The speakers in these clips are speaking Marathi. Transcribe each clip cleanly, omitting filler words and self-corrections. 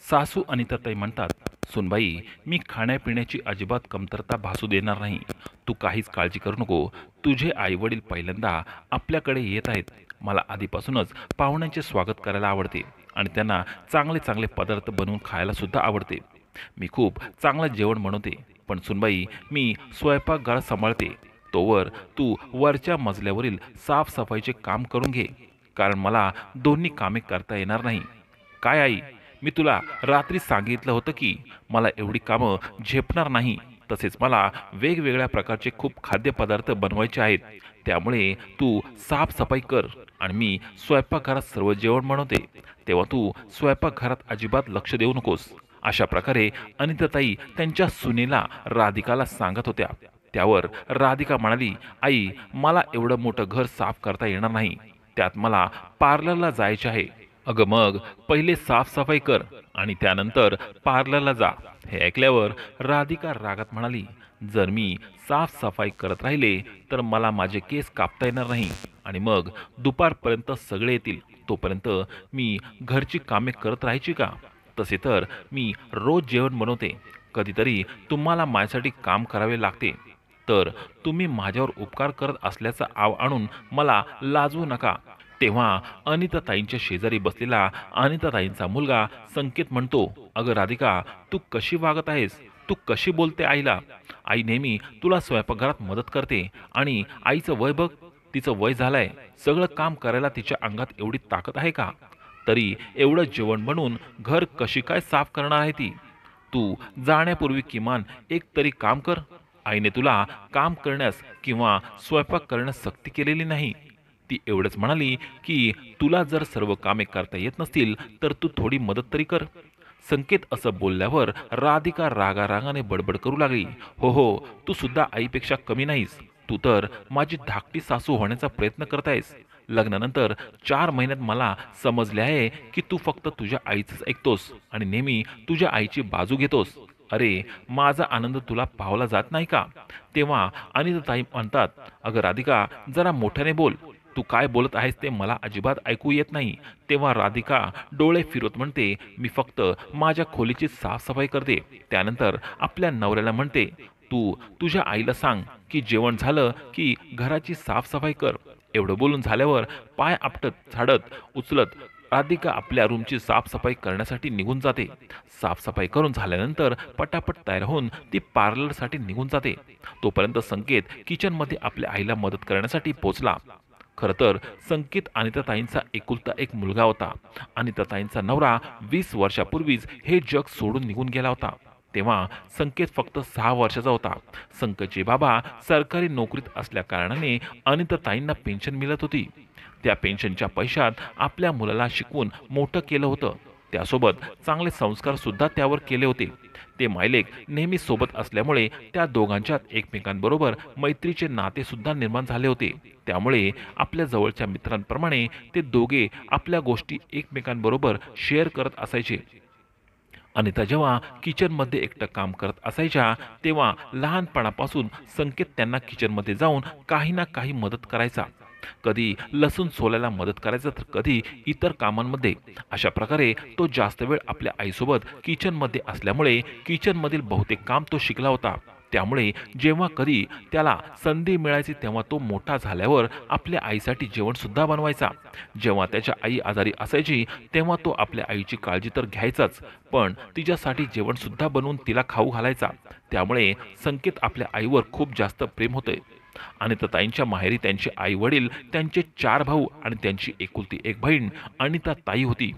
सासू अनिताताई म्हणतात, "सुनबाई, मी खाण्यापिण्याची अजिबात कमतरता भासू देणार नाही. तू काहीच काळजी करू नको. तुझे आईवडील पहिल्यांदा आपल्याकडे येत आहेत. मला आधीपासूनच पाहुण्यांचे स्वागत करायला आवडते आणि त्यांना चांगले चांगले पदार्थ बनवून खायला सुद्धा आवडते. मी खूप चांगलं जेवण बनवते. पण सुनबाई, मी स्वयंपाकघर सांभाळते. तोवर तू वरच्या मजल्यावरील साफसफाईचे काम करून घे, कारण मला दोन्ही कामे करता येणार नाही." "काय आई, मी तुला रात्री सांगितलं होतं की मला एवढी कामं झेपणार नाही. तसेच मला वेगवेगळ्या प्रकारचे खूप खाद्यपदार्थ बनवायचे आहेत. त्यामुळे तू साफसफाई कर आणि मी स्वयंपाकघरात सर्व जेवण बनवते. तेव्हा तू स्वयंपाकघरात अजिबात लक्ष देऊ नकोस." अशा प्रकारे अनिताताई त्यांच्या सुनेला राधिकाला सांगत होत्या. त्यावर राधिका म्हणाली, "आई, मला एवढं मोठं घर साफ करता येणार नाही. त्यात मला पार्लरला जायचे आहे." "अगं मग पहिले साफसफाई कर आणि त्यानंतर पार्लरला जा." हे ऐकल्यावर राधिका रागात म्हणाली, "जर मी साफसफाई करत राहिले तर मला माझे केस कापता येणार नाही आणि मग दुपारपर्यंत सगळे येतील. तोपर्यंत मी घरची कामे करत राहायची का? तसे तर मी रोज जेवण बनवते. कधीतरी तुम्हाला माझ्यासाठी काम करावे लागते. तर तुम्ही माझ्यावर उपकार करत असल्याचा आव आणून मला लाजवू नका." तेव्हा अनिताताईंच्या शेजारी बसलेला अनिताताईंचा मुलगा संकेत म्हणतो, "अगं राधिका, तू कशी वागत आहेस? तू कशी बोलते आईला? आई नेहमी तुला स्वयंपाकघरात मदत करते आणि आईचं वय बघ, तिचं वय झालंय. सगळं काम करायला तिच्या अंगात एवढी ताकद आहे का? तरी एवढं जेवण बनवून घर कशी काय साफ करणार आहे ती? तू जाण्यापूर्वी किमान एक तरी काम कर. आईने तुला काम करण्यास किंवा स्वयंपाक करण्यास सक्ती केलेली नाही." ती एवढंच म्हणाली की "तुला जर सर्व कामे करता येत नसतील तर तू थोडी मदत तरी कर." संकेत असं बोलल्यावर राधिका रागारागाने बडबड करू लागली, "हो हो, तू सुद्धा आईपेक्षा कमी नाहीस. तू तर माझी धाकटी सासू होण्याचा प्रयत्न करतायस. लग्नानंतर 4 महिन्यात मला समजले आहे की तू फक्त तुझ्या आईचंच ऐकतोस आणि नेहमी तुझ्या आईची बाजू घेतोस. अरे, माझा आनंद तुला पावला जात नाही का?" तेव्हा अनिताताई म्हणतात, "अगं राधिका, जरा मोठ्याने बोल. तू काय बोलत आहेस ते मला अजिबात ऐकू येत नाही." तेव्हा राधिका डोळे फिरवत म्हणते, "मी फक्त माझ्या खोलीची साफसफाई करते. त्यानंतर आपल्या नवऱ्याला म्हणते, तू तुझ्या आईला सांग की जेवण झालं की घराची साफसफाई कर." एवढं बोलून झाल्यावर पाय आपटत झाडत उचलत राधिका आपल्या रूमची साफसफाई करण्यासाठी निघून जाते. साफसफाई करून झाल्यानंतर पटापट तयार होऊन ती पार्लरसाठी निघून जाते. तोपर्यंत संकेत किचनमध्ये आपल्या आईला मदत करण्यासाठी पोहोचला. खरं तर संकेत अनिताताईंचा एकुलता एक मुलगा होता. अनिताताईंचा नवरा 20 वर्षापूर्वीच हे जग सोडून निघून गेला होता. तेव्हा संकेत फक्त 6 वर्षाचा होता. संकेतचे बाबा सरकारी नोकरीत असल्याकारणाने अनिताताईंना पेन्शन मिळत होती. त्या पेन्शनच्या पैशात आपल्या मुलाला शिकवून मोठं केलं होतं. त्यासोबत चांगले संस्कार सुद्धा त्यावर केले होते. ते मायलेक नेहमी सोबत असल्यामुळे त्या दोघांच्यात एकमेकांबरोबर मैत्रीचे नाते सुद्धा निर्माण झाले होते. त्यामुळे आपल्या जवळच्या मित्रांप्रमाणे ते दोघे आपल्या गोष्टी एकमेकांबरोबर शेअर करत असायचे. अनिता जेव्हा किचनमध्ये एकटं काम करत असायच्या तेव्हा लहानपणापासून संकेत त्यांना किचनमध्ये जाऊन काही ना काही मदत करायचा. कधी लसूण सोलायला मदत करायचा तर कधी इतर कामांमध्ये. अशा प्रकारे तो जास्त वेळ आपल्या आईसोबत किचनमध्ये असल्यामुळे किचनमधील बहुतेक काम तो शिकला होता. त्यामुळे जेव्हा कधी त्याला संधी मिळायची तेव्हा तो मोठा झाल्यावर आपल्या आईसाठी जेवण सुद्धा बनवायचा. जेव्हा त्याच्या आई आजारी असायची तेव्हा तो आपल्या आईची काळजी तर घ्यायचाच, पण तिच्यासाठी जेवण सुद्धा बनवून तिला खाऊ घालायचा. त्यामुळे संकेत आपल्या आईवर खूप जास्त प्रेम होते. अनिताताईंच्या माहेरी त्यांचे आई वडील, त्यांचे 4 भाऊ आणि त्यांची एकुलती एक बहीण अनिताताई होती.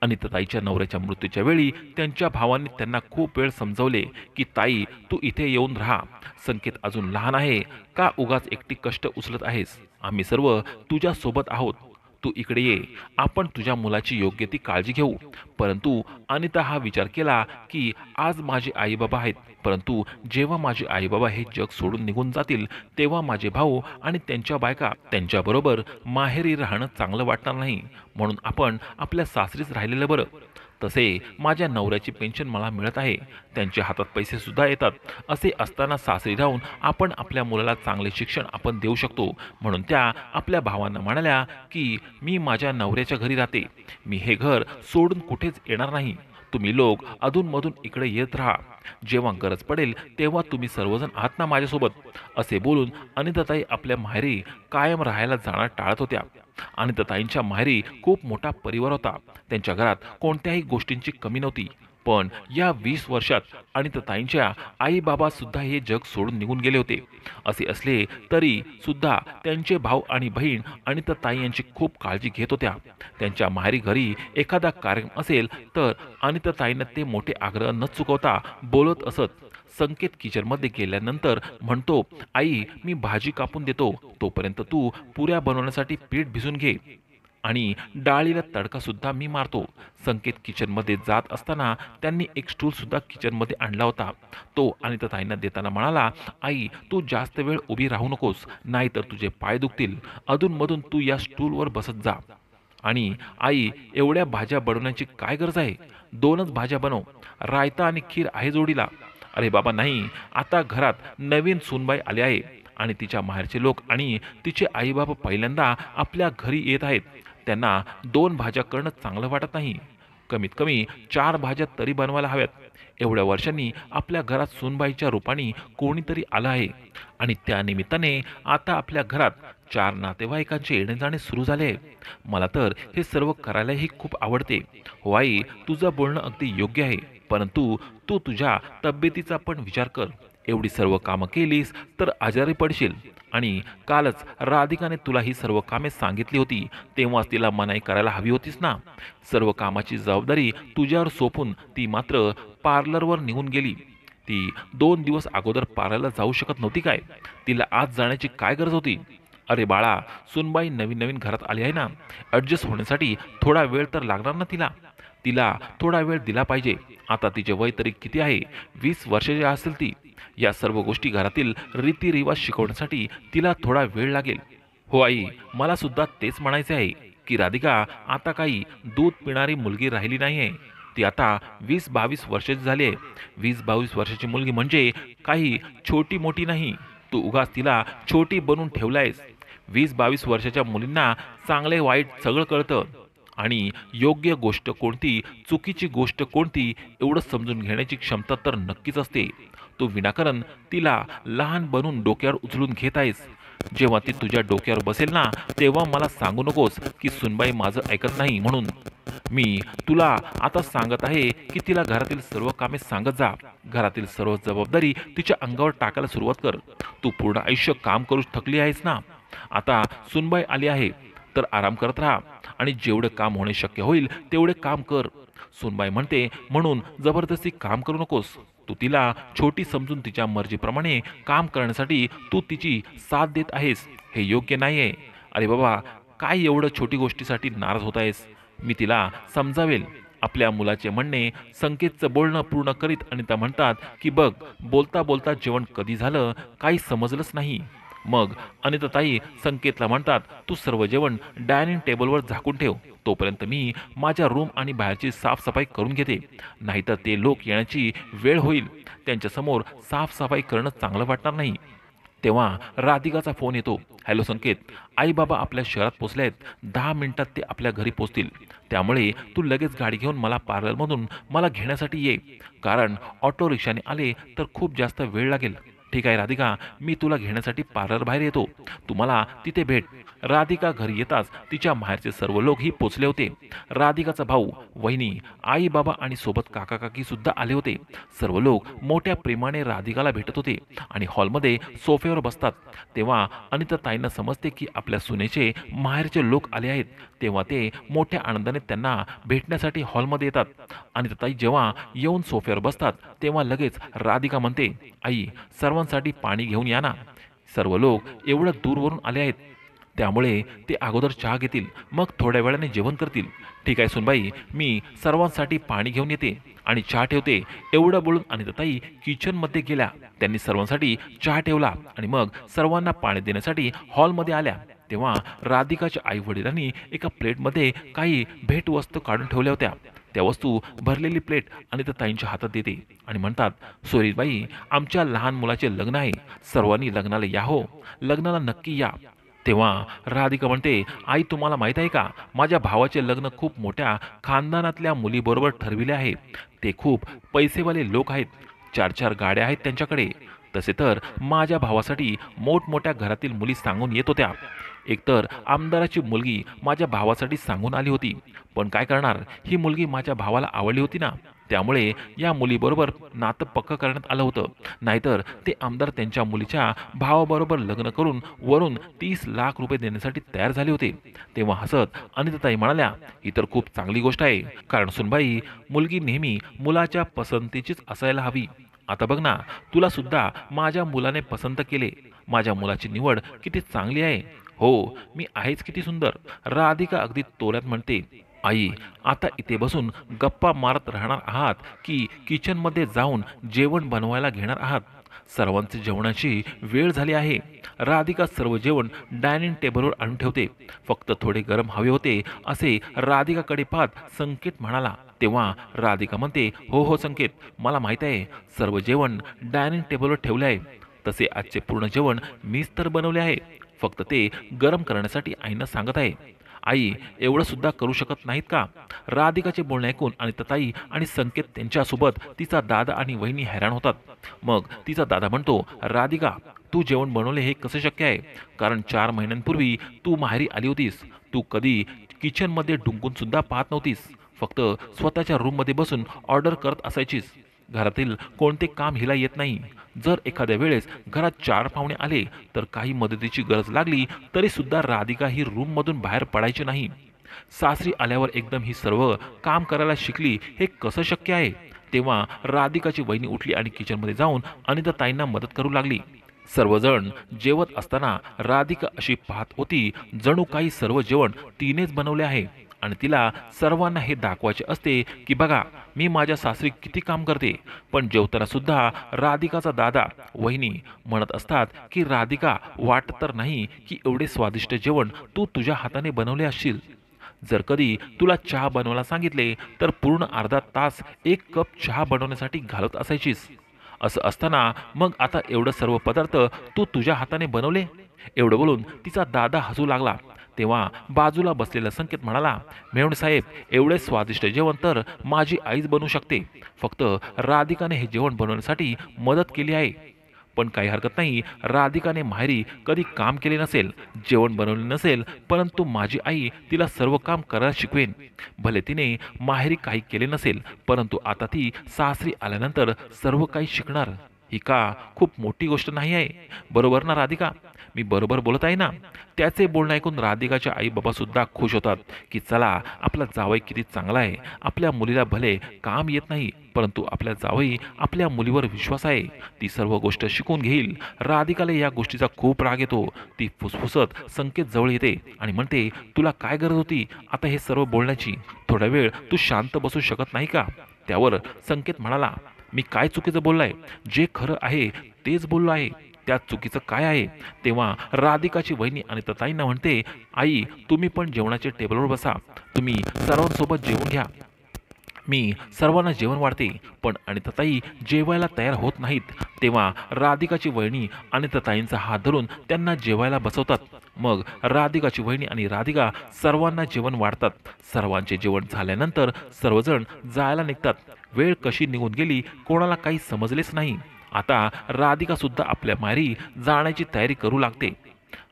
अनिताताईच्या नवऱ्याच्या मृत्यूच्या वेळी त्यांच्या भावांनी त्यांना खूप वेळ समजवले की ताई, तू इथे येऊन राहा. संकेत अजून लहान आहे. का उगाच एकटी कष्ट उचलत आहेस? आम्ही सर्व तुझ्या सोबत आहोत. तू इकडे ये. आपण तुझ्या मुलाची योग्य ती काळजी घेऊ. परंतु अनिता हा विचार केला की आज माझे आईबाबा आहेत, परंतु जेव्हा माझे आईबाबा हे जग सोडून निघून जातील तेव्हा माझे भाऊ आणि त्यांच्या बायका त्यांच्याबरोबर माहेरी राहणं चांगलं वाटणार नाही. म्हणून आपण आपल्या सासरीच राहिलेलं बरं. तसे माझ्या नवऱ्याची पेन्शन मला मिळत आहे, त्यांच्या हातात पैसे सुद्धा येतात. असे असताना सासरी राहून आपण आपल्या मुलाला चांगले शिक्षण आपण देऊ शकतो. म्हणून त्या आपल्या भावांना म्हणाल्या की मी माझ्या नवऱ्याच्या घरी राहते, मी हे घर सोडून कुठेच येणार नाही. तुम्ही लोक अधूनमधून इकडे येत राहा, जेव्हा गरज पडेल तेव्हा तुम्ही सर्वजण आहात ना माझ्यासोबत. असे बोलून अनिताताई आपल्या माहेरी कायम राहायला जाणार टाळत होत्या. अनिताताईंच्या माहेरी खूप मोठा परिवार होता, त्यांच्या घरात कोणत्याही गोष्टींची कमी नव्हती. पण या 20 वर्षात अनिताताईंच्या आई बाबा सुद्धा हे जग सोडून निघून गेले होते. असे असले तरी सुद्धा त्यांचे भाऊ आणि बहीण अनिताताई यांची खूप काळजी घेत होत्या. त्यांच्या माहेरी घरी एखादा कार्यक्रम असेल तर अनिताताईंना ते मोठे आग्रह न चुकवता बोलत असत. संकेत किचनमध्ये गेल्यानंतर म्हणतो, आई मी भाजी कापून देतो, तोपर्यंत तू पुऱ्या बनवण्यासाठी पीठ भिजून घे आणि डाळीला तडका सुद्धा मी मारतो. संकेत किचनमध्ये जात असताना त्यांनी एक स्टूल सुद्धा किचनमध्ये आणला होता. तो अनिताताईंना देताना म्हणाला, आई तू जास्त वेळ उभी राहू नकोस, नाहीतर तुझे पाय दुखतील. अधूनमधून तू या स्टूलवर बसत जा. आणि आई एवढ्या भाज्या बनवण्याची काय गरज आहे, 2च भाज्या बनव, रायता आणि खीर आहे जोडीला. अरे बाबा नाही, आता घरात नवीन सूनबाई आली आहे आणि तिच्या माहेरचे लोक आणि तिचे आईबाबा पहिल्यांदा आपल्या घरी येत आहेत. त्यांना 2 भाज्या करणं चांगलं वाटत नाही, कमीत कमी 4 भाज्या तरी बनवायला हव्यात. एवढ्या वर्षांनी आपल्या घरात सूनबाईच्या रूपाने कोणीतरी आलं आहे आणि त्या निमित्ताने आता आपल्या घरात 4 नातेवाईकांचे येणे जाणे सुरू झाले आहे. मला तर हे सर्व करायलाही खूप आवडते. हो आई, तुझं बोलणं अगदी योग्य आहे, परंतु तू तुझ्या तब्येतीचा पण विचार कर. एवढी सर्व कामं केलीस तर आजारी पडशील. आणि कालच राधिकाने तुला ही सर्व कामे सांगितली होती, तेव्हाच तिला मनाई करायला हवी होतीस ना. सर्व कामाची जबाबदारी तुझ्यावर सोपून ती मात्र पार्लरवर निघून गेली. ती 2 दिवस अगोदर पार्लरला जाऊ शकत नव्हती काय? तिला आज जाण्याची काय गरज होती? अरे बाळा, सुनबाई नवीन नवीन घरात आली आहे ना, ॲडजस्ट होण्यासाठी थोडा वेळ तर लागणार ना तिला. तिला थोडा वेळ दिला पाहिजे. आता तिचे वय तरी किती आहे? 20 वर्षाची असेल ती. या सर्व गोष्टी घरातील रीतिरिवाज शिकवण्यासाठी तिला थोडा वेळ लागेल. हो आई, मला सुद्धा तेच म्हणायचे आहे की राधिका आता काही दूध पिणारी मुलगी राहिली नाही आहे. ती आता 20-22 वर्षाची झाली आहे. 20-22 वर्षाची मुलगी म्हणजे काही छोटी मोठी नाही. तू उगाच तिला छोटी बनवून ठेवलायस. 20-22 वर्षाच्या मुलींना चांगले वाईट सगळं कळतं आणि योग्य गोष्ट कोणती, चुकीची गोष्ट कोणती एवढं समजून घेण्याची क्षमता तर नक्कीच असते. तू विनाकारण तिला लहान बनून डोक्यावर उचलून घेत आहेस. जेव्हा ती तुझ्या डोक्यावर बसेल ना, तेव्हा मला सांगू नकोस की सुनबाई माझं ऐकत नाही म्हणून. मी तुला आता सांगत आहे की तिला घरातील सर्व कामे सांगत जा. घरातील सर्व जबाबदारी तिच्या अंगावर टाकायला सुरुवात कर. तू पूर्ण आयुष्य काम करू थकली आहेस ना, आता सुनबाई आली आहे तर आराम करत राहा आणि जेवढे काम होणे शक्य होईल तेवढे काम कर. सुनबाई म्हणते म्हणून जबरदस्ती काम करू नकोस. तू तिला छोटी समजून तिच्या मर्जीप्रमाणे काम करण्यासाठी तू तिची साथ देत आहेस, हे योग्य नाही आहे. अरे बाबा, काय एवढं छोटी गोष्टीसाठी नाराज होत आहेस? मी तिला समजावेल. आपल्या मुलाचे म्हणणे संकेतचं बोलणं पूर्ण करीत अनिता म्हणतात की बघ, बोलता बोलता जेवण कधी झालं काही समजलंच नाही. मग अनिताताई संकेतला म्हणतात, तू सर्व जेवण डायनिंग टेबलवर झाकून ठेव, तोपर्यंत मी माझ्या रूम आणि बाहेरची साफसफाई करून घेते. नाहीतर ते लोक येण्याची वेळ होईल, त्यांच्यासमोर साफसफाई करणं चांगलं वाटणार नाही. तेव्हा राधिकाचा फोन येतो. हॅलो संकेत, आई बाबा आपल्या शहरात पोचले आहेत. 10 मिनिटात ते आपल्या घरी पोचतील. त्यामुळे तू लगेच गाडी घेऊन मला पार्लरमधून मला घेण्यासाठी ये, कारण ऑटो रिक्षाने आले तर खूप जास्त वेळ लागेल. ठीक आहे राधिका, मी तुला घेण्यासाठी पार्लर बाहेर येतो, तुम्हाला तिथे भेट. राधिका घरी येताच तिच्या माहेरचे सर्व लोकही पोचले होते. राधिकाचा भाऊ, वहिनी, आई बाबा आणि सोबत काका काकी सुद्धा आले होते. सर्व लोक मोठ्या प्रेमाने राधिकाला भेटत होते आणि हॉलमध्ये सोफ्यावर बसतात. तेव्हा अनिताताईंना समजते की आपल्या सुनेचे माहेरचे लोक आले आहेत. तेव्हा ते मोठ्या आनंदाने त्यांना भेटण्यासाठी हॉलमध्ये येतात. अनिताताई जेव्हा येऊन सोफ्यावर बसतात तेव्हा लगेच राधिका म्हणते, आई सर्वांसाठी पाणी घेऊन या ना. सर्व लोक एवढं दूरवरून आले आहेत, त्यामुळे ते अगोदर चहा घेतील, मग थोड्या वेळाने जेवण करतील. ठीक आहे सुनबाई, मी सर्वांसाठी पाणी घेऊन येते आणि चहा ठेवते. एवढं बोलून अनिताताई किचनमध्ये गेल्या. त्यांनी सर्वांसाठी चहा ठेवला आणि मग सर्वांना पाणी देण्यासाठी हॉलमध्ये आल्या. तेव्हा राधिकाच्या आई वडिलांनी एका प्लेटमध्ये काही भेटवस्तू काढून ठेवल्या होत्या. त्या वस्तू भरलेली प्लेट अनिताताईंच्या हातात देते आणि म्हणतात, सोयरीबाई, आमच्या लहान मुलाचे लग्न आहे, सर्वांनी लग्नाला या हो, लग्नाला नक्की या. तेव्हा राधिका म्हणते, आई तुम्हाला माहीत आहे का, माझ्या भावाचे लग्न खूप मोठ्या खानदानातल्या मुलीबरोबर ठरविले आहे. ते खूप पैसेवाले लोक आहेत, 4-4 गाड्या आहेत त्यांच्याकडे. तसे तर माझ्या भावासाठी मोठमोठ्या घरातील मुली सांगून येत होत्या. एकतर आमदाराची मुलगी माझ्या भावासाठी सांगून आली होती, पण काय करणार, ही मुलगी माझ्या भावाला आवडली होती ना, त्यामुळे या मुलीबरोबर नातं पक्क करण्यात आलं होतं. नाहीतर ते आमदार त्यांच्या मुलीच्या भावाबरोबर लग्न करून वरून 30 लाख रुपये देण्यासाठी तयार झाले होते. तेव्हा हसत अनिताताई म्हणाल्या, ही तर खूप चांगली गोष्ट आहे, कारण सुनबाई, मुलगी नेहमी मुलाच्या पसंतीचीच असायला हवी. आता बघ ना, तुला सुद्धा माझ्या मुलाने पसंत केले. माझ्या मुलाची निवड किती चांगली आहे. हो, मी आहेच किती सुंदर. राधिका अगदी तोऱ्यात म्हणते, आई, आता इथे बसून गप्पा मारत राहणार आहात की किचनमध्ये जाऊन जेवण बनवायला घेणार आहात? सर्वांचे जेवणाची वेळ झाली आहे. राधिका सर्व जेवण डायनिंग टेबलवर आणून ठेवते. फक्त थोडे गरम हवे होते असे राधिकाकडे पाहत संकेत म्हणाला. तेव्हा राधिका म्हणते, हो हो संकेत, मला माहीत आहे, सर्व जेवण डायनिंग टेबलवर ठेवले आहे. तसे आजचे पूर्ण जेवण मीच तर बनवले आहे, फक्त ते गरम करण्यासाठी आईनं सांगत आहे. आई, एवढं सुद्धा करू शकत नाहीत का? राधिकाचे बोलणे ऐकून अनिताताई आणि संकेत त्यांच्यासोबत तिचा दादा आणि वहिनी हैराण होतात. मग तिचा दादा म्हणतो, राधिका, तू जेवण बनवले हे कसं शक्य आहे? कारण 4 महिन्यांपूर्वी तू माहेरी आली होतीस. तू कधी किचनमध्ये डुंकून सुद्धा पाहत नव्हतीस. फक्त स्वतःच्या रूममध्ये बसून ऑर्डर करत असायचीस. घरातील कोणते काम हिला येत नाही. जर एखाद्या वेळेस घरात 4 पाहुणे आले तर काही मदतीची गरज लागली तरी सुद्धा राधिका ही रूममधून बाहेर पडायची नाही. सासरी आल्यावर एकदम ही सर्व काम करायला शिकली, हे कसं शक्य आहे? तेव्हा राधिकाची वहिनी उठली आणि किचनमध्ये जाऊन अनिताताईंना मदत करू लागली. सर्वजण जेवत असताना राधिका अशी पाहत होती जणू काही सर्व जेवण तिनेच बनवले आहे आणि तिला सर्वांना हे दाखवायचे असते की बघा, मी माझ्या सासरी किती काम करते. पण जेवताना सुद्धा राधिकाचा दादा वहिनी म्हणत असतात की राधिका, वाटत तर नाही की एवढे स्वादिष्ट जेवण तू तुझ्या हाताने बनवले असशील. जर कधी तुला चहा बनवायला सांगितले तर पूर्ण अर्धा तास 1 कप चहा बनवण्यासाठी घालत असायचीस. असं असताना मग आता एवढं सर्व पदार्थ तू तुझ्या हाताने बनवले? एवढं बोलून तिचा दादा हसू लागला. तेव्हा बाजूला बसलेला संकेत म्हणाला, मेवणे साहेब, एवढे स्वादिष्ट जेवण तर माझी आईच बनवू शकते. फक्त राधिकाने हे जेवण बनवण्यासाठी मदत केली आहे. पण काही हरकत नाही, राधिकाने माहेरी कधी काम केले नसेल, जेवण बनवले नसेल, परंतु माझी आई तिला सर्व काम करायला शिकवेन. भले तिने माहेरी काही केले नसेल, परंतु आता ती सासरी आल्यानंतर सर्व काही शिकणार. ही का खूप मोठी गोष्ट नाही आहे? बरोबर ना राधिका? मी बरोबर बोलत आहे ना? त्याचे बोलणं ऐकून राधिकाचे आई बाबा सुद्धा खुश होतात की चला, आपला जावई किती चांगला आहे. आपल्या मुलीला भले काम येत नाही, परंतु आपल्या जावई आपल्या मुलीवर विश्वास आहे, ती सर्व गोष्ट शिकून घेईल. राधिकाला या गोष्टीचा खूप राग येतो. ती फुसफुसत संकेत जवळ येते आणि म्हणते, तुला काय गरज होती आता हे सर्व बोलण्याची? थोडा वेळ तू शांत बसू शकत नाही का? त्यावर संकेत म्हणाला, मी काय चुकीचं बोललाय? जे खरं आहे तेच बोललो आहे, त्यात चुकीचं काय आहे? तेव्हा राधिकाची वहिनी अनिताताईंना म्हणते, आई, तुम्ही पण जेवणाच्या टेबलवर बसा, तुम्ही सर्वांसोबत जेवून घ्या. मी सर्वांना जेवण वाढते. पण अनिताताई जेवायला तयार होत नाहीत. तेव्हा राधिकाची वहिनी अनिताताईंचा हात धरून त्यांना जेवायला बसवतात. मग राधिकाची वहिनी आणि राधिका सर्वांना जेवण वाढतात. सर्वांचे जेवण झाल्यानंतर सर्वजण जायला निघतात. वेळ कशी निघून गेली कोणाला काही समजलेच नाही. आता राधिका सुद्धा आपल्या माहेरी जाण्याची तयारी करू लागते.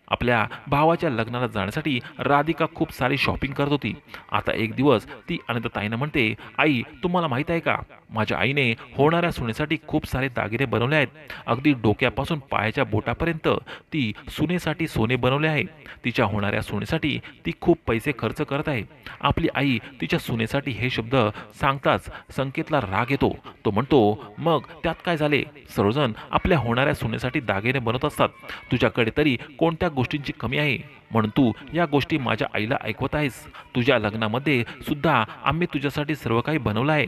आपल्या भावाच्या लग्नाला जाण्यासाठी राधिका खूप सारी शॉपिंग करत होती. आता एक दिवस ती अनिताताईंना म्हणते, आई, तुम्हाला माहीत आहे का, माझ्या आईने होणाऱ्या सुनेसाठी खूप सारे दागिने बनवले आहेत. अगदी डोक्यापासून पायाच्या बोटापर्यंत ती सुनेसाठी सोने बनवले आहे. तिच्या होणाऱ्या सुनेसाठी ती खूप पैसे खर्च करत आहे. आपली आई तिच्या सुनेसाठी हे शब्द सांगताच संकेतला राग येतो. तो म्हणतो, मग त्यात काय झाले? सर्वजण आपल्या होणाऱ्या सुनेसाठी दागिने बनवत असतात. तुझ्याकडे तरी कोणत्या गोष्टींची कमी आहे म्हणून तू या गोष्टी माझ्या आईला ऐकवत आहेस? तुझ्या लग्नामध्ये सुद्धा आम्ही तुझ्यासाठी सर्व काही बनवलं आहे.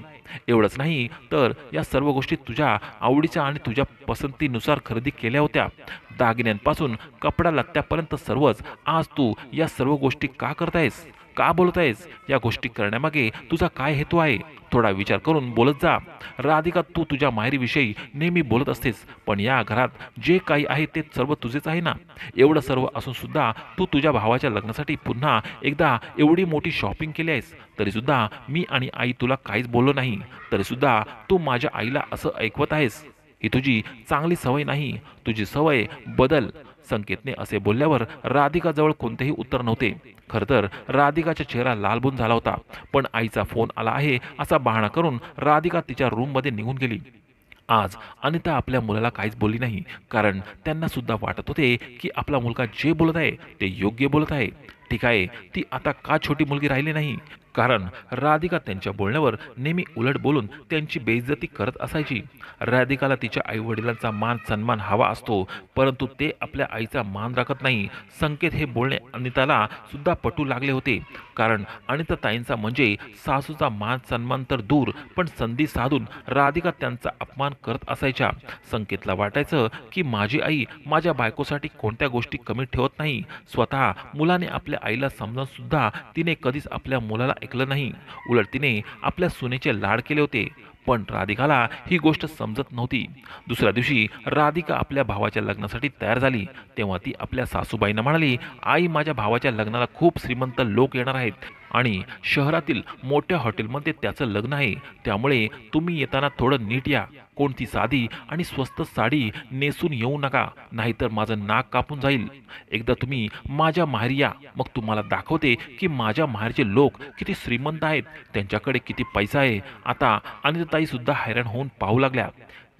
एवढंच नाही तर या सर्व गोष्टी तुझ्या आवडीच्या आणि तुझ्या पसंतीनुसार खरेदी केल्या होत्या. दागिन्यांपासून कपडा लत्त्यापर्यंत सर्वच. आज तू या सर्व गोष्टी का करतायस? का बोलत आहेस? या गोष्टी करण्यामागे तुझा काय हेतू आहे? थोडा विचार करून बोलत जा. राधिका, तू तुझ्या माहेरीविषयी नेहमी बोलत असतेस, पण या घरात जे काही आहे ते सर्व तुझेच आहे ना. एवढं सर्व असून सुद्धा तू तुझ्या भावाच्या लग्नासाठी पुन्हा एकदा एवढी मोठी शॉपिंग केली आहेस. तरीसुद्धा मी आणि आई तुला काहीच बोललो नाही. तरीसुद्धा तू माझ्या आईला असं ऐकवत आहेस. ही तुझी चांगली सवय नाही. तुझी सवय बदल. संकेतने असे बोलल्यावर राधिकाजवळ कोणतेही उत्तर नव्हते. खरं तर राधिकाचा चेहरा लालबुंद झाला होता, पण आईचा फोन आला आहे असा बहाणा करून राधिका तिच्या रूममध्ये निघून गेली. आज अनिता आपल्या मुलाला काहीच बोलली नाही, कारण त्यांना सुद्धा वाटत होते की आपला मुलगा जे बोलत आहे ते योग्य बोलत आहे. ठीक आहे, ती आता का छोटी मुलगी राहिली नाही, कारण राधिका त्यांच्या बोलण्यावर नेहमी उलट बोलून त्यांची बेइज्जती करत असायची. राधिकाला तिच्या आईवडिलांचा मान सन्मान हवा असतो, परंतु ते आपल्या आईचा मान राखत नाही. संकेत हे बोलणे अनिताला सुद्धा पटू लागले होते, कारण अनिता ताईंचा म्हणजे सासूचा मान सन्मान तर दूर, पण संधी साधून राधिका त्यांचा अपमान करत असायच्या. संकेतला वाटायचं की माझी आई माझ्या बायकोसाठी कोणत्या गोष्टी कमी ठेवत नाही. स्वतः मुलाने आपल्या आईला समजावून सुद्धा तिने कधीच आपल्या मुलाला ऐकलं नाही. उलट तिने आपल्या सुनेचे लाड केले होते. पण राधिकाला ही गोष्ट समजत नव्हती. दुसऱ्या दिवशी राधिका आपल्या भावाच्या लग्नासाठी तयार झाली, तेव्हा ती आपल्या सासूबाईंना म्हणाली, आई, माझ्या भावाच्या लग्नाला खूप श्रीमंत लोक येणार आहेत आणि शहरातील मोठ्या हॉटेलमध्ये त्याचं लग्न आहे. त्यामुळे तुम्ही येताना थोडं नीट या. कोणती साधी आणि स्वस्त साडी नेसून येऊ नका, नाहीतर माझं नाक कापून जाईल. एकदा तुम्ही माझ्या माहेरी या, मग तुम्हाला दाखवते की माझ्या माहेरचे लोक किती श्रीमंत आहेत, त्यांच्याकडे किती पैसा आहे. आता अनिताताई सुद्धा हैराण होऊन पाहू लागल्या.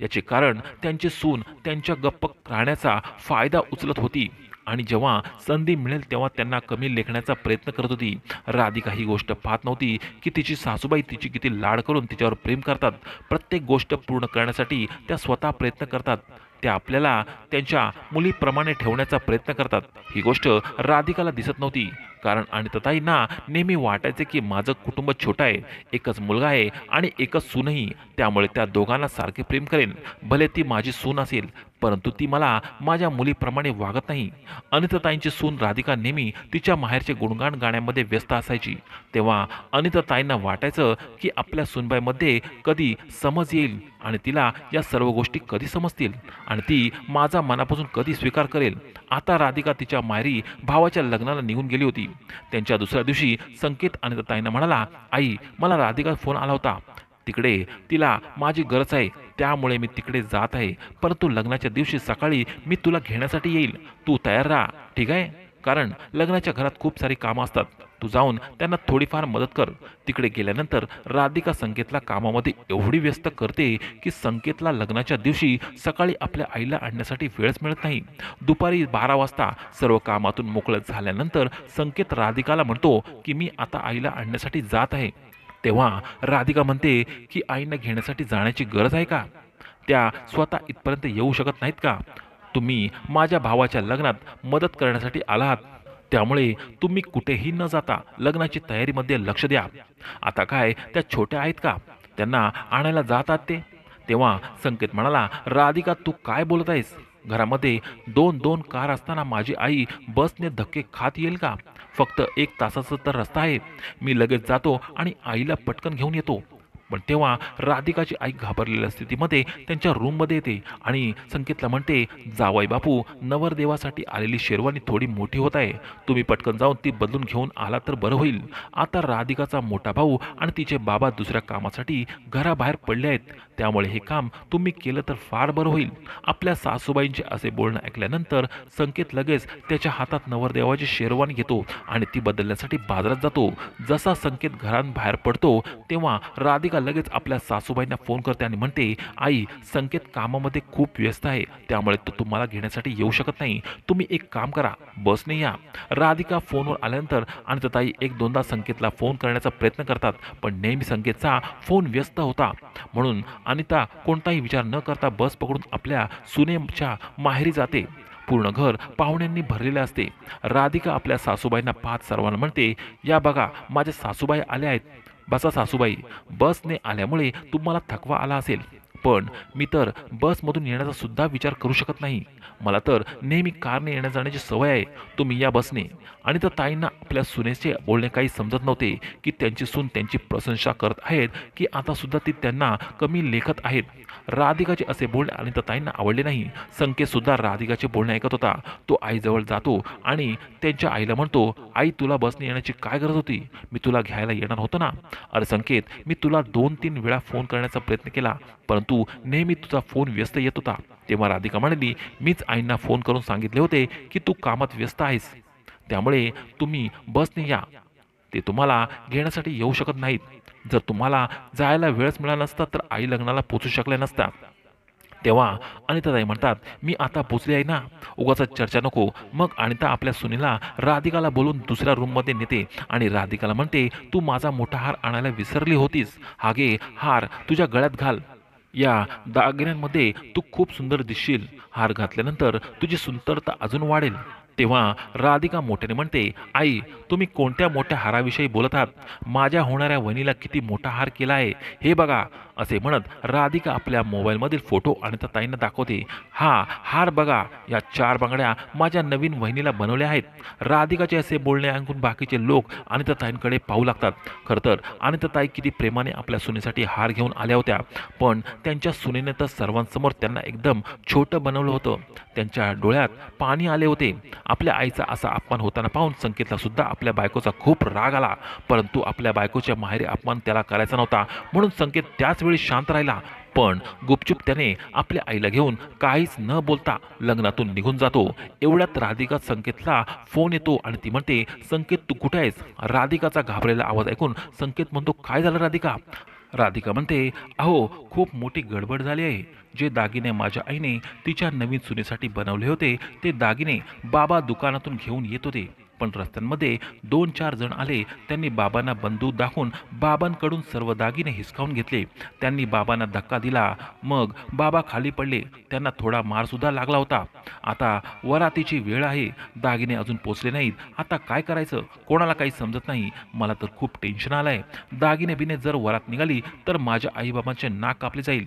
याचे कारण त्यांची सून त्यांच्या गप्प राहण्याचा फायदा उचलत होती आणि जेव्हा संधी मिळेल तेव्हा त्यांना कमी लेखण्याचा प्रयत्न करत होती. राधिका ही गोष्ट पाहत नव्हती की तिची सासूबाई तिची किती लाड करून तिच्यावर प्रेम करतात. प्रत्येक गोष्ट पूर्ण करण्यासाठी त्या स्वतः प्रयत्न करतात. त्या आपल्याला त्यांच्या मुलीप्रमाणे ठेवण्याचा प्रयत्न करतात. ही गोष्ट राधिकाला दिसत नव्हती, कारण अनिताताईंना नेहमी वाटायचे की माझं कुटुंब छोटं आहे, एकच मुलगा आहे आणि एकच सूनही, त्यामुळे त्या दोघांना सारखे प्रेम करेन. भले ती माझी सून असेल, परंतु ती मला माझ्या मुलीप्रमाणे वागत नाही. अनिताताईंची सून राधिका नेहमी तिच्या माहेरचे गुणगान गाण्यामध्ये व्यस्त असायची. तेव्हा अनिताताईंना वाटायचं की आपल्या सूनबाईमध्ये कधी समज येईल आणि तिला या सर्व गोष्टी कधी समजतील आणि ती माझा मनापासून कधी स्वीकार करेल. आता राधिका तिच्या माहेरी भावाच्या लग्नाला निघून गेली होती. त्यांच्या दुसऱ्या दिवशी संकेत अनिताताईंना म्हणाला, आई, मला राधिका फोन आला होता. तिकडे तिला माझी गरज आहे, त्यामुळे मी तिकडे जात आहे. परंतु लग्नाच्या दिवशी सकाळी मी तुला घेण्यासाठी येईल. तू तयार राहा, ठीक आहे? कारण लग्नाच्या घरात खूप सारी कामं असतात. तू जाऊन त्यांना थोडीफार मदत कर. तिकडे गेल्यानंतर राधिका संकेतला कामामध्ये एवढी व्यस्त करते की संकेतला लग्नाच्या दिवशी सकाळी आपल्या आईला आणण्यासाठी वेळच मिळत नाही. दुपारी 12 वाजता सर्व कामातून मोकळं झाल्यानंतर संकेत राधिकाला म्हणतो की मी आता आईला आणण्यासाठी जात आहे. तेव्हा राधिका म्हणते की आईला घेण्यासाठी जाण्याची गरज आहे का? त्या स्वतः इथपर्यंत येऊ शकत नाहीत का? तुम्ही माझ्या भावाच्या लग्नात मदत करण्यासाठी आलात, त्यामुळे तुम्ही कुठेही न जाता लग्नाची तयारीमध्ये लक्ष द्या. आता काय त्या छोट्या आहेत का? त्यांना आणायला जातात ते? तेव्हा संकेत म्हणाला, राधिका, तू काय बोलत आहेस? घरामध्ये 2-2 कार असताना माझी आई बसने धक्के खात येईल का? फक्त 1 तासाचा तर रस्ता आहे. मी लगेच जातो आणि आईला पटकन घेऊन येतो. पण तेव्हा राधिकाची आई घाबरलेल्या स्थितीमध्ये त्यांच्या रूममध्ये येते आणि संकेतला म्हणते, जावई बापू, नवरदेवासाठी आलेली शेरवानी थोडी मोठी होत आहे. तुम्ही पटकन जाऊन ती बदलून घेऊन आला तर बरं होईल. आता राधिकाचा मोठा भाऊ आणि तिचे बाबा दुसऱ्या कामासाठी घराबाहेर पडले आहेत, त्यामुळे हे काम तुम्ही केलं तर फार बरं होईल. आपल्या सासूबाईंचे असे बोलणं ऐकल्यानंतर संकेत लगेच त्याच्या हातात नवरदेवाची शेरवानी घेतो आणि ती बदलण्यासाठी बाजारात जातो. जसा संकेत घराबाहेर पडतो तेव्हा राधिका लगेच आपल्या सासूबाईंना फोन करते आणि म्हणते, आई, संकेत कामामध्ये खूप व्यस्त आहे, त्यामुळे तो तुम्हाला घेण्यासाठी येऊ शकत नाही. तुम्ही एक काम करा, बसने या. राधिका फोनवर आल्यानंतर अनिताताई 1-2दा संकेतला फोन करण्याचा प्रयत्न करतात, पण नेहमी संकेतचा फोन व्यस्त होता. म्हणून अनिता कोणताही विचार न करता बस पकडून आपल्या सुनेच्या माहेरी जाते. पूर्ण घर पाहुण्यांनी भरलेले असते. राधिका आपल्या सासूबाईंना पाहत सर्वांना म्हणते, या बघा, माझ्या सासूबाई आल्या आहेत. बसा सासूबाई, बसने आल्यामुळे तुम्हाला थकवा आला असेल, पण मी तर बसमधून येण्याचा सुद्धा विचार करू शकत नाही. मला तर नेहमी कारने येण्या जाण्याची सवय आहे. तुम्ही या बसने. आणि तर ताईंना आपल्या सुनेचे बोलणे काही समजत नव्हते की त्यांची सून त्यांची प्रशंसा करत आहेत की आता सुद्धा ती त्यांना कमी लेखत आहेत. राधिकाचे असे बोलणे अनिताताईंना आवडले नाही. संकेत सुद्धा राधिकाचे बोलणे ऐकत होता. तो आईजवळ जातो आणि त्यांच्या आईला म्हणतो, आई तुला बसने येण्याची काय गरज होती? मी तुला घ्यायला येणार होतो ना. अरे संकेत, मी तुला 2-3 वेळा फोन करण्याचा प्रयत्न केला, परंतु नेहमी तुझा फोन व्यस्त येत होता. तेव्हा राधिका म्हणाली, मीच आईंना फोन करून सांगितले होते की तू कामात व्यस्त आहेस, त्यामुळे तुम्ही बसने या. ते तुम्हाला घेण्यासाठी येऊ शकत नाहीत. जर तुम्हाला जायला वेळच मिळाला नसता तर आई लग्नाला पोचू शकल्या नसत्या. तेव्हा अनिताताई म्हणतात, मी आता पोचली आहे ना, उगाच चर्चा नको. मग अनिता आपल्या सुनेला राधिकाला बोलून दुसऱ्या रूममध्ये नेते आणि राधिकाला म्हणते, तू माझा मोठा हार आणायला विसरली होतीस. हा घे हार तुझ्या गळ्यात घाल. या दागिन्यांमध्ये तू खूप सुंदर दिसशील. हार घातल्यानंतर तुझी सुंदरता अजून वाढेल. तेव्हा राधिका मोठ्याने म्हणते, आई तुम्ही कोणत्या मोठ्या हाराविषयी बोलत आहात? माझ्या होणाऱ्या वहिनीला किती मोठा हार केला आहे हे बघा. असे म्हणत राधिका आपल्या मोबाईलमधील फोटो अनिताताईंना दाखवते. हा हार बघा, या 4 बांगड्या माझ्या नवीन वहिनीला बनवल्या आहेत. राधिकाचे असे बोलणे ऐकून बाकीचे लोक अनिताताईंकडे पाहू लागतात. खरं तर अनिताताई किती प्रेमाने आपल्या सुनेसाठी हार घेऊन आल्या होत्या, पण त्यांच्या सुनेने तर सर्वांसमोर त्यांना एकदम छोटं बनवलं होतं. त्यांच्या डोळ्यात पाणी आले होते. आपल्या आईचा असा अपमान होताना पाहून संकेतला सुद्धा आपल्या बायकोचा खूप राग आला, परंतु आपल्या बायकोच्या माहेरी अपमान त्याला करायचा नव्हता, म्हणून संकेत त्याच वेळी शांत राहिला. पण गुपचूप त्याने आपल्या आईला घेऊन काहीच न बोलता लग्नातून निघून जातो. एवढ्यात राधिका संकेतला फोन येतो आणि ती म्हणते, संकेत तू कुठे आहेस? राधिकाचा घाबरलेला आवाज ऐकून संकेत म्हणतो, काय झालं राधिका? राधिका म्हणते, अहो खूप मोठी गडबड झाली आहे. जे दागिने माझ्या आईने तिच्या नवीन सुनेसाठी बनवले होते ते दागिने बाबा दुकानातून घेऊन येत होते, पण रस्त्यांमध्ये 2-4 जण आले. त्यांनी बाबांना बंदूक दाखवून बाबांकडून सर्व दागिने हिसकावून घेतले. त्यांनी बाबांना धक्का दिला. मग बाबा खाली पडले. त्यांना थोडा मारसुद्धा लागला होता. आता वरातीची वेळ आहे, दागिने अजून पोचले नाहीत. आता काय करायचं कोणाला काही समजत नाही. मला तर खूप टेन्शन आलं आहे. दागिने बिने जर वरात निघाली तर माझ्या आईबाबांचे नाक कापले जाईल.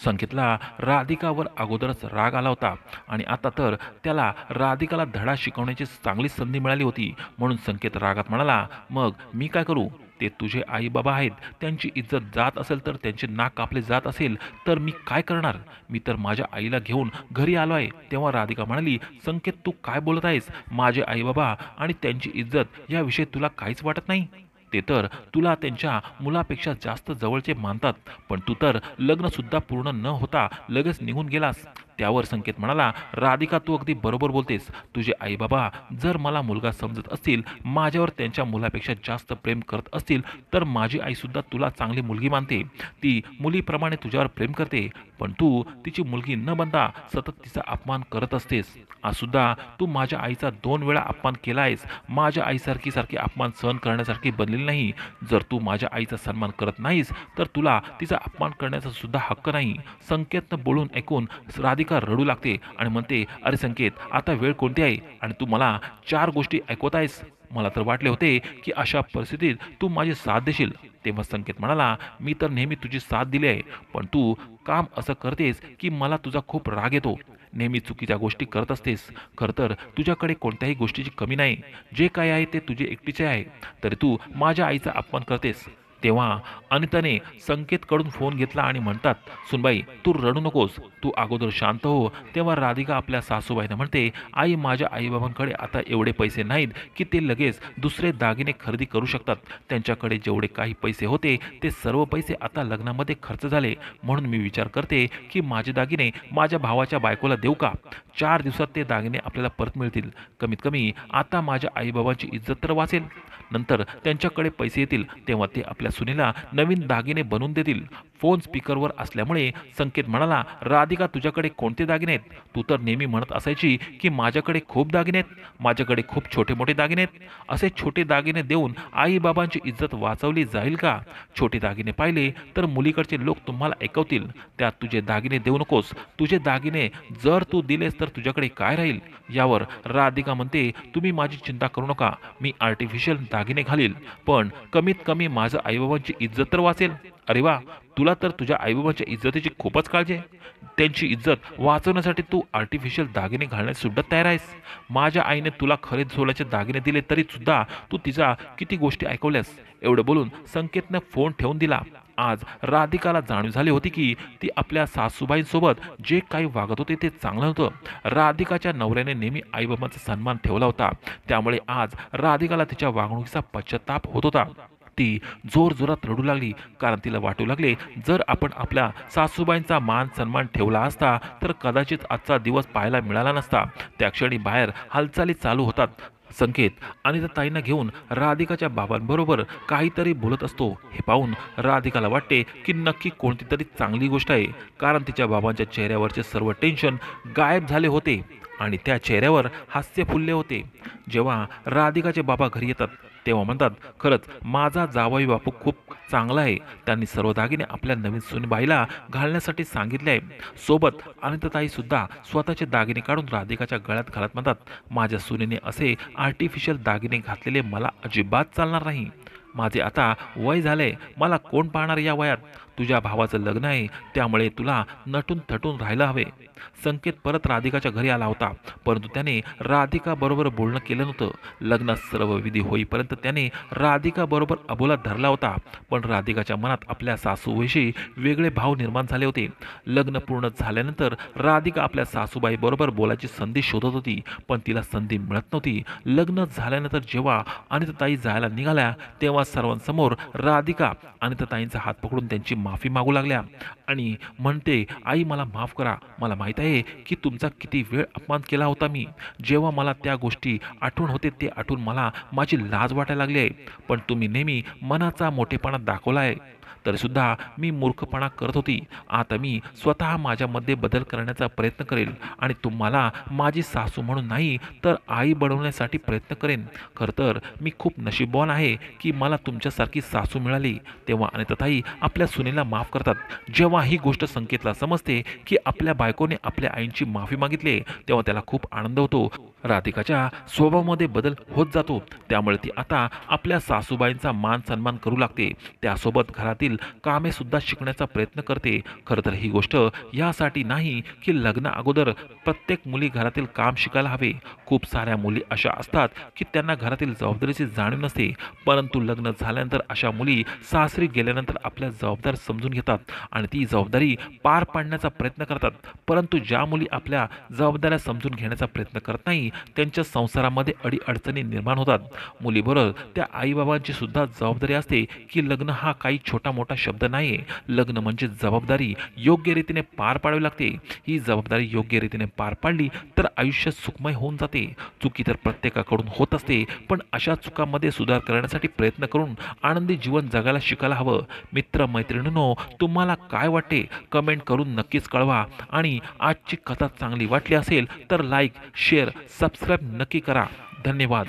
संकेतला राधिकावर अगोदरच राग आला होता आणि आता तर त्याला राधिकाला धडा शिकवण्याची चांगली संधी मिळाली होती. म्हणून संकेत रागात म्हणाला, मग मी काय करू? ते तुझे आई बाबा आहेत. त्यांची इज्जत जात असेल तर त्यांचे नाक कापले जात असेल तर मी काय करणार? मी तर माझ्या आईला घेऊन घरी आलो आहे. तेव्हा राधिका म्हणाली, संकेत तू काय बोलत आहेस? माझे आई बाबा आणि त्यांची इज्जत याविषयी तुला काहीच वाटत नाही? ते तर तुला त्यांच्या मुलापेक्षा जास्त जवळचे मानतात, पण तू तर लग्नसुद्धा पूर्ण न होता लगेच निघून गेलास. त्यावर संकेत म्हणाला, राधिका तू अगदी बरोबर बोलतेस. तुझे आई बाबा जर मला मुलगा समजत असतील, माझ्यावर त्यांच्या मुलापेक्षा जास्त प्रेम करत असतील, तर माझी आईसुद्धा तुला चांगली मुलगी मानते. ती मुलीप्रमाणे तुझ्यावर प्रेम करते, पण तू तिची मुलगी न बनता सतत तिचा अपमान करत असतेस. आजसुद्धा तू माझ्या आईचा 2 वेळा अपमान केला आहेस. माझ्या आईसारखी अपमान सहन करण्यासारखी बनलेली नाही. जर तू माझ्या आईचा सन्मान करत नाहीस तर तुला तिचा अपमान करण्याचा सुद्धा हक्क नाही. संकेतनं बोलून ऐकून राधिका रडू लागते आणि म्हणते, अरे संकेत आता वेळ कोणती आहे आणि तू मला 4 गोष्टी ऐकवत आहेस? मला तर वाटले होते की अशा परिस्थितीत तू माझी साथ देशील. तेव्हा संकेत म्हणाला, मी तर नेहमी तुझी साथ दिली आहे, पण तू काम असं करतेस की मला तुझा खूप राग येतो. नेहमी चुकीच्या गोष्टी करत असतेस. खरं तर तुझ्याकडे कोणत्याही गोष्टीची कमी नाही. जे काय आहे ते तुझे एकटीचे आहे, तरी तू माझ्या आईचा अपमान करतेस. तेव्हा अनिताने संकेतकडून फोन घेतला आणि म्हणतात, सुनबाई तू रडू नकोस, तू अगोदर शांत हो. तेव्हा राधिका आपल्या सासूबाईंना म्हणते, आई माझ्या आईबाबांकडे आता एवढे पैसे नाहीत की ते लगेच दुसरे दागिने खरेदी करू शकतात. त्यांच्याकडे जेवढे काही पैसे होते ते सर्व पैसे आता लग्नामध्ये खर्च झाले. म्हणून मी विचार करते की माझे दागिने माझ्या भावाच्या बायकोला देऊ का? 4 दिवसात ते दागिने आपल्याला परत मिळतील. कमीत कमी आता माझ्या आईबाबांची इज्जत तर वाचेल. नंतर त्यांच्याकडे पैसे येतील तेव्हा ते आपल्या सुनेला नवीन दागिने बनवून देतील. फोन स्पीकरवर असल्यामुळे संकेत म्हणाला, राधिका तुझ्याकडे कोणते दागिने आहेत? तू तर नेहमी म्हणत असायची की माझ्याकडे खूप दागिने आहेत, माझ्याकडे खूप छोटे मोठे दागिने आहेत. असे छोटे दागिने देऊन आईबाबांची इज्जत वाचवली जाईल का? छोटे दागिने पाहिले तर मुलीकडचे लोक तुम्हाला ऐकवतील. त्यात तुझे दागिने देऊ नकोस. तुझे दागिने जर तू दिलेस तर तुझ्याकडे काय राहील? यावर राधिका म्हणते, तुम्ही माझी चिंता करू नका. मी आर्टिफिशियल दागिने घालील, पण कमीत कमी माझं आईबाबांची इज्जत तर वाचेल. अरे वा, तुला तर तुझ्या आईबाबांच्या इज्जतीची खूपच काळजी आहे. त्यांची इज्जत वाचवण्यासाठी तू आर्टिफिशियल दागिने घालण्यास सुद्धा तयार आहेस. माझ्या आईने तुला खरे सोन्याचे दागिने दिले तरी सुद्धा तू तिच्या किती गोष्टी ऐकवल्यास. एवढं बोलून संकेतनं फोन ठेवून दिला. आज राधिकाला जाणीव झाली होती की ती आपल्या सासूबाईंसोबत जे काही वागत होते ते चांगलं नव्हतं. राधिकाच्या नवऱ्याने नेहमी आईबाबांचा सन्मान ठेवला होता, त्यामुळे आज राधिकाला तिच्या वागणुकीचा पश्चाताप होत होता. ती जोरजोरात रडू लागली, कारण तिला वाटू लागले जर आपण आपल्या सासूबाईंचा मान सन्मान ठेवला असता तर कदाचित आजचा दिवस पाहायला मिळाला नसता. त्या क्षणी बाहेर हालचाली चालू होतात. संकेत आणि त्या ताईंना घेऊन राधिकाच्या बाबांबरोबर काहीतरी बोलत असतो. हे पाहून राधिकाला वाटते की नक्की कोणती तरी चांगली गोष्ट आहे, कारण तिच्या बाबांच्या चेहऱ्यावरचे सर्व टेन्शन गायब झाले होते आणि त्या चेहऱ्यावर हास्य फुलले होते. जेव्हा राधिकाचे बाबा घरी येतात तेव्हा म्हणतात, खरंच माझा जावई बापू खूप चांगला आहे. त्यांनी सर्व दागिने आपल्या नवीन सुनबाईला घालण्यासाठी सांगितले आहे. सोबत अनिताताई सुद्धा स्वतःचे दागिने काढून राधिकाच्या गळ्यात घालत म्हणतात, माझ्या सुनेने असे आर्टिफिशियल दागिने घातलेले मला अजिबात चालणार नाही. माझे आता वय झाले, मला कोण पाहणार या वयात. तुझ्या भावाचं लग्न आहे, त्यामुळे तुला नटून थटून राहायला हवे. संकेत परत राधिकाच्या घरी आला होता, परंतु त्याने राधिका बरोबर बोलणं केलं नव्हतं. लग्नात सर्व विधी होईपर्यंत त्याने राधिका बरोबर अबोला धरला होता, पण राधिकाच्या मनात आपल्या सासूविषयी वेगळे भाव निर्माण झाले होते. लग्न पूर्ण झाल्यानंतर राधिका आपल्या सासूबाई बरोबर बोलायची संधी शोधत होती, पण तिला संधी मिळत नव्हती. लग्न झाल्यानंतर जेव्हा अनिताताई जायला निघाल्या तेव्हा सर्वांसमोर राधिका अनिताताईंचा हात पकडून त्यांची माफी मागू लागल्या आणि म्हणते, आई मला माफ करा. मला माहीत आहे की तुमचा किती वेळ अपमान केला होता मी. जेव्हा मला त्या गोष्टी आठवण होते ते आठवून मला माझी लाज वाटायला लागली आहे. पण तुम्ही नेहमी मनाचा मोठेपणा दाखवला आहे, तरीसुद्धा मी मूर्खपणा करत होती. आता मी स्वतः माझ्यामध्ये बदल करण्याचा प्रयत्न करेल आणि तुम्हाला माझी सासू म्हणून नाही तर आई बनवण्यासाठी प्रयत्न करेन. खरं तर मी खूप नशीबवान आहे की मला तुमच्यासारखी सासू मिळाली. तेव्हा अनिताताई आपल्या सुनेला माफ करतात. जेव्हा ही गोष्ट संकेतला समजते की आपल्या बायकोने आपल्या आईंची माफी मागितली, तेव्हा त्याला खूप आनंद होतो. राधिकाच्या स्वभावामध्ये बदल होत जातो, त्यामुळे ती आता आपल्या सासूबाईंचा मान सन्मान करू लागते. त्यासोबत घरातील कामे सुद्धा शिकण्याचा प्रयत्न करते. खरं तर ही गोष्ट यासाठी नाही की लग्ना अगोदर प्रत्येक मुली घरातील काम शिकायला हवे. खूप साऱ्या मुली अशा असतात की त्यांना घरातील जबाबदारीची जाणीव नसते, परंतु लग्न झाल्यानंतर अशा मुली सासरी गेल्यानंतर आपल्या जबाबदारी समजून घेतात आणि ती जबाबदारी पार पाडण्याचा प्रयत्न करतात. परंतु ज्या मुली आपल्या जबाबदाऱ्या समजून घेण्याचा प्रयत्न करत नाही त्यांच्या संसारामध्ये अडीअडचणी निर्माण होतात. मुलीबरोबर त्या आईबाबांची सुद्धा जबाबदारी असते की लग्न हा काही छोटा मोठा शब्द नाही. लग्न म्हणजे जबाबदारी योग्य रीतीने पार पाडावी लागते. ही जबाबदारी योग्य रीतीने पार पाडली तर आयुष्य सुखमय होऊन जाते. चुकी तर प्रत्येकाकडून होत असते, पण अशा चुकांमध्ये सुधार करण्यासाठी प्रयत्न करून आनंदी जीवन जगायला शिकायला हवं. मित्र मैत्रिणींनो, तुम्हाला काय वाटते कमेंट करून नक्कीच कळवा आणि आजची कथा चांगली वाटली असेल तर लाईक शेअर सबस्क्राईब नक्की करा. धन्यवाद.